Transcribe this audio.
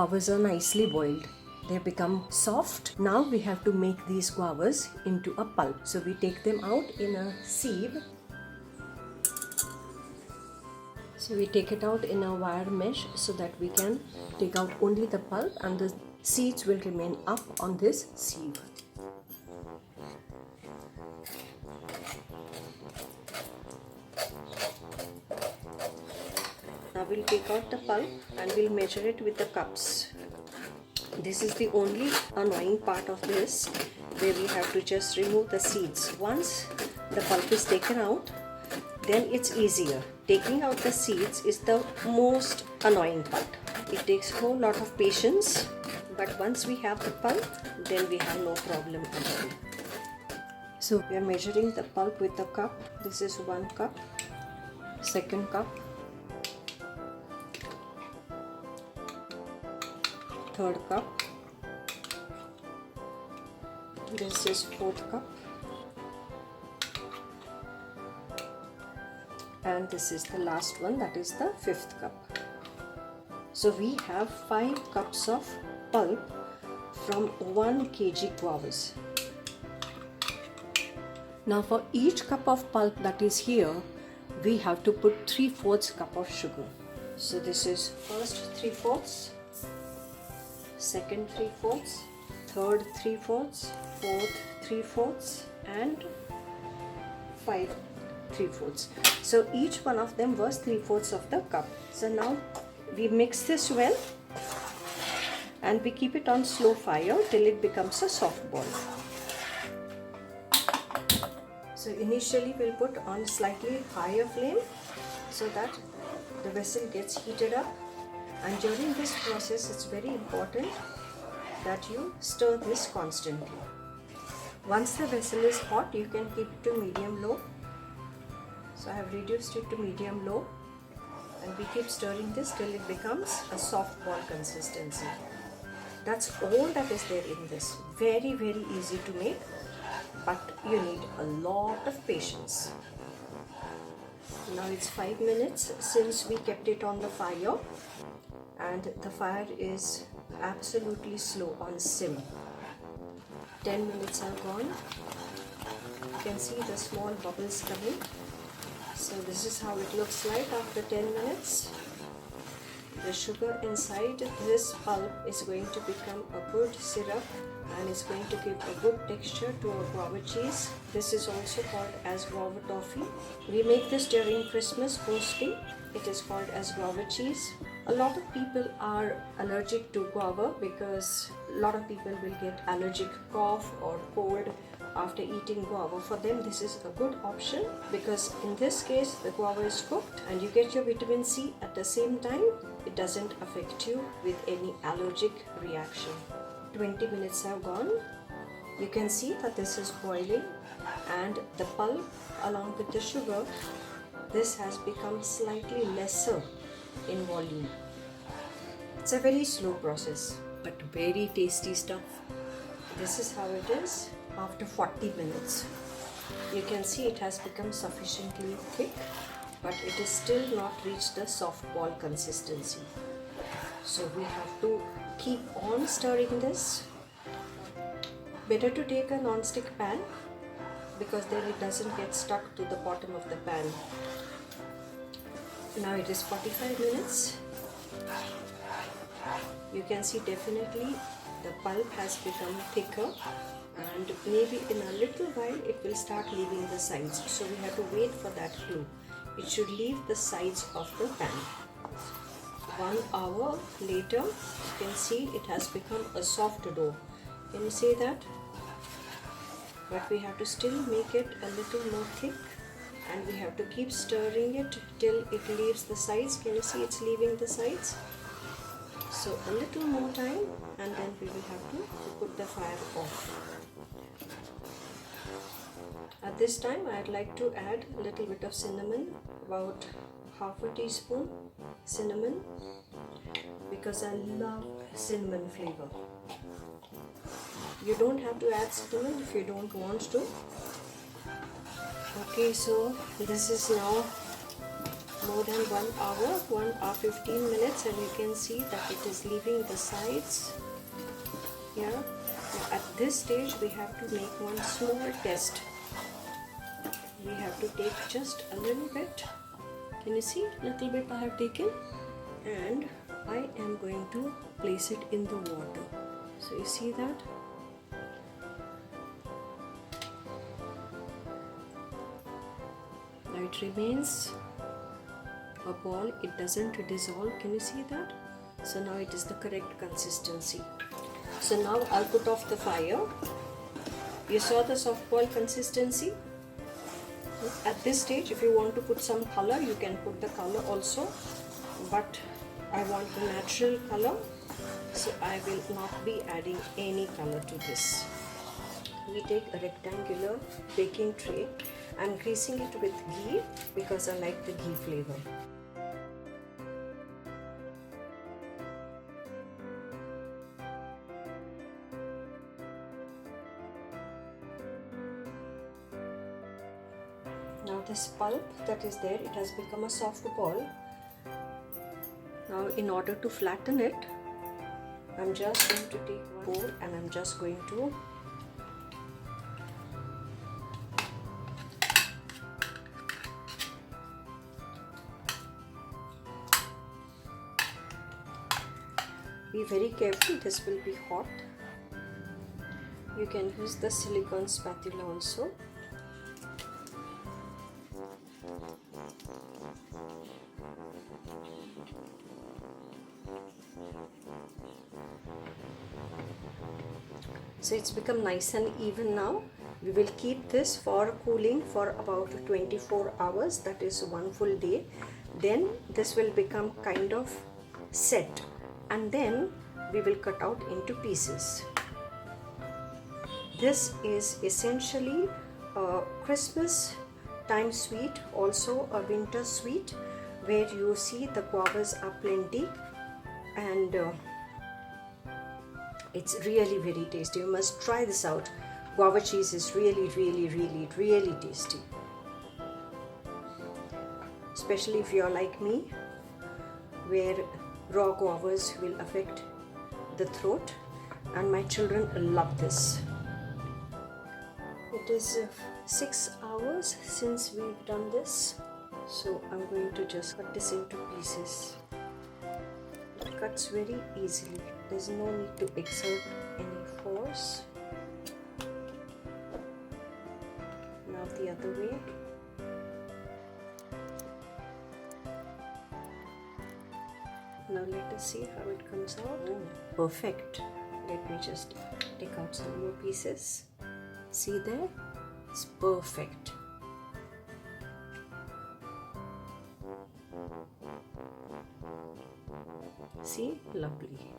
guavas are nicely boiled. They become soft. Now we have to make these guavas into a pulp. So we take them out in a sieve. So we take it out in a wire mesh so that we can take out only the pulp and the seeds will remain up on this sieve. Now we'll take out the pulp and we'll measure it with the cups. This is the only annoying part of this, where we have to just remove the seeds. Once the pulp is taken out, then it's easier. Taking out the seeds is the most annoying part. It takes a whole lot of patience, but once we have the pulp, then we have no problem at all. So we are measuring the pulp with the cup. This is 1 cup, second cup, third cup, this is 4th cup, and this is the last one, that is the 5th cup. So we have 5 cups of pulp from 1 kg guavas. Now for each cup of pulp that is here, we have to put 3/4 cup of sugar. So this is first 3/4, second 3/4, third 3/4, fourth 3/4, and 5 3/4. So each one of them was 3/4 of the cup. So now we mix this well and we keep it on slow fire till it becomes a soft ball. So initially we'll put on slightly higher flame so that the vessel gets heated up. And during this process, it's very important that you stir this constantly. Once the vessel is hot, you can keep it to medium-low. So I have reduced it to medium-low, and we keep stirring this till it becomes a soft ball consistency. That's all that is there in this. Very, very easy to make, but you need a lot of patience. Now it's 5 minutes since we kept it on the fire, and the fire is absolutely slow on sim. 10 minutes are gone. You can see the small bubbles coming. So this is how it looks like after 10 minutes. The sugar inside this pulp is going to become a good syrup and is going to give a good texture to our guava cheese. This is also called as Guava Toffee. We make this during Christmas mostly. It is called as guava cheese. A lot of people are allergic to guava because a lot of people will get allergic cough or cold after eating guava. For them this is a good option because in this case the guava is cooked and you get your vitamin C at the same time. It doesn't affect you with any allergic reaction. 20 minutes have gone. You can see that this is boiling and the pulp along with the sugar, this has become slightly lesser in volume. It's a very slow process but very tasty stuff. This is how it is after 40 minutes. You can see it has become sufficiently thick, but it is still not reached the soft ball consistency. So we have to keep on stirring this. Better to take a non-stick pan because then it doesn't get stuck to the bottom of the pan. Now it is 45 minutes. You can see definitely the pulp has become thicker, and maybe in a little while it will start leaving the sides. So we have to wait for that too. It should leave the sides of the pan. 1 hour later, you can see it has become a soft dough. Can you see that? But we have to still make it a little more thick, and we have to keep stirring it till it leaves the sides. Can you see it's leaving the sides? So a little more time, and then we will have to put the fire off. At this time I'd like to add a little bit of cinnamon, about half a teaspoon cinnamon, because I love cinnamon flavor. You don't have to add cinnamon if you don't want to. Okay, so this is now more than 1 hour, 1 hour 15 minutes, and you can see that it is leaving the sides here. Now at this stage we have to make one small test. We have to take just a little bit. Can you see? Little bit I have taken, and I am going to place it in the water. So you see that? Now it remains a ball, it doesn't dissolve. Can you see that? So now it is the correct consistency. So now I'll put off the fire. You saw the soft ball consistency? At this stage, if you want to put some color, you can put the color also, but I want the natural color, so I will not be adding any color to this. We take a rectangular baking tray. I'm greasing it with ghee because I like the ghee flavor. Now this pulp that is there, it has become a soft ball. Now in order to flatten it, I'm just going to take one bowl and I'm just going to be very careful, this will be hot. You can use the silicone spatula also. So it's become nice and even now. We will keep this for cooling for about 24 hours, that is one full day. Then this will become kind of set, and then we will cut out into pieces. This is essentially a Christmas time sweet, also a winter sweet, where you see the guavas are plenty, and it's really very tasty. You must try this out. Guava cheese is really tasty. Especially if you're like me, where raw guavas will affect the throat, and my children love this. It is 6 hours since we've done this, so I'm going to just cut this into pieces. It cuts very easily. There's no need to exert any force. Now the other way. Now let us see how it comes out. Perfect. Let me just take out some more pieces. See there? It's perfect. See? Lovely.